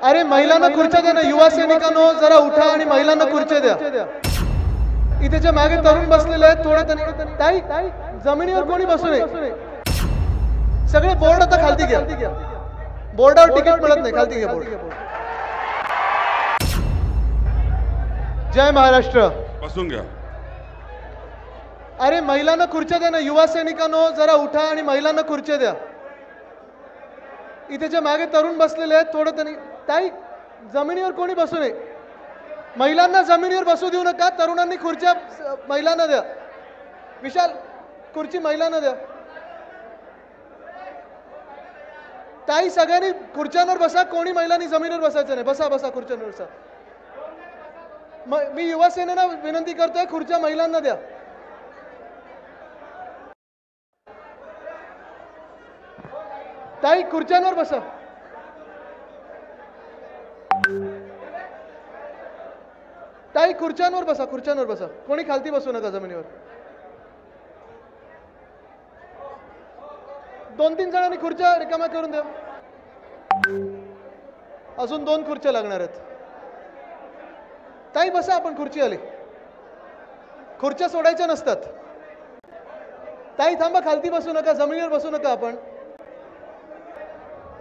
अरे महिलांना खुर्च्या द्या ना, युवा सैनिकांनो जरा उठा आणि महिलांना खुर्च्या द्या. इथे जे मागे तरुण बसलेले आहेत थोडं ताई जमिनीवर कोणी बसू नये. सगळे बोर्ड आता खालती घ्या. बोर्डावर तिकीट मिळत नाही, खालती घ्या बोर्ड. जय महाराष्ट्र. बसून घ्या. अरे महिलांना खुर्च्या द्या ना, युवा सैनिकांनो जरा उठा आणि महिलांना खुर्च्या द्या. इथे जे मागे तरुण बसलेले आहेत थोडं ताई जमिनीवर कोणी बसू नये. महिलांना जमिनीवर बसू देऊ नका. तरुणांनी खुर्च्या महिलांना द्या. विशाल खुर्ची महिलांना द्या. ताई सगळ्यांनी खुर्च्यांवर बसा. कोणी महिलांनी जमिनीवर बसायचं नाही. बसा बसा खुर्च्यांवर बसा. मी युवा सेनेला विनंती करतोय, खुर्च्या महिलांना द्या. ताई खुर्च्यांवर बसा. ताई खुर्च्यांवर बसा. खुर्च्यांवर बसा. कोणी खालती बसू नका जमिनीवर. 2-3 जणांनी खुर्च्या रिकाम्या करून द्या. अजून 2 खुर्च्या लागणार आहेत. ताई बसा, आपण खुर्ची आली. खुर्च्या सोडायच्या नसतात. ताई थांबा, खालती बसू नका, जमिनीवर बसू नका आपण.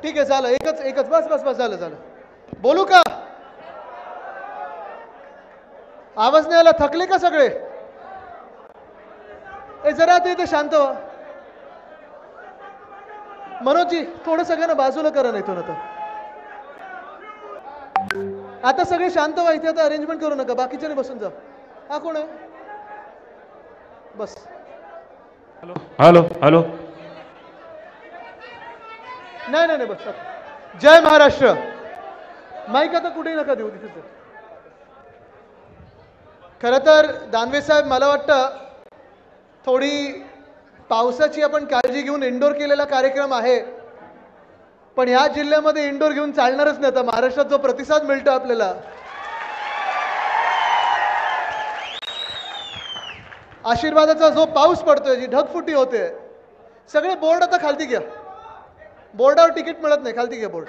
ठीक आहे, झालं. एकच बस बस बस झालं. बोलू का? आवाज नाही आला. थकले का सगळे? जरा आता इथे शांत व्हा. मनोजी थोडं सगळ्यांना बाजूला करा, नाही तो आता सगळे शांत व्हा. इथे आता अरेंजमेंट करू नका. बाकीच्याने बसून जा. हा कोण आहे? बस. Hello hello. नाही बस. जय महाराष्ट्र. माईक आता कुठेही नका देऊ, तिथे. खरं तर दानवे साहेब, मला वाटतं थोडी पावसाची आपण काळजी घेऊन इंडोर केलेला कार्यक्रम आहे, पण ह्या जिल्ह्यामध्ये इंडोर घेऊन चालणारच नाही. आता महाराष्ट्रात जो प्रतिसाद मिळतो आपल्याला, आशीर्वादाचा जो पाऊस पडतोय, जी ढगफुटी होते, सगळे बोर्ड आता खालती घ्या. बोर्डावर तिकीट मिळत नाही, खालती घ्या बोर्ड.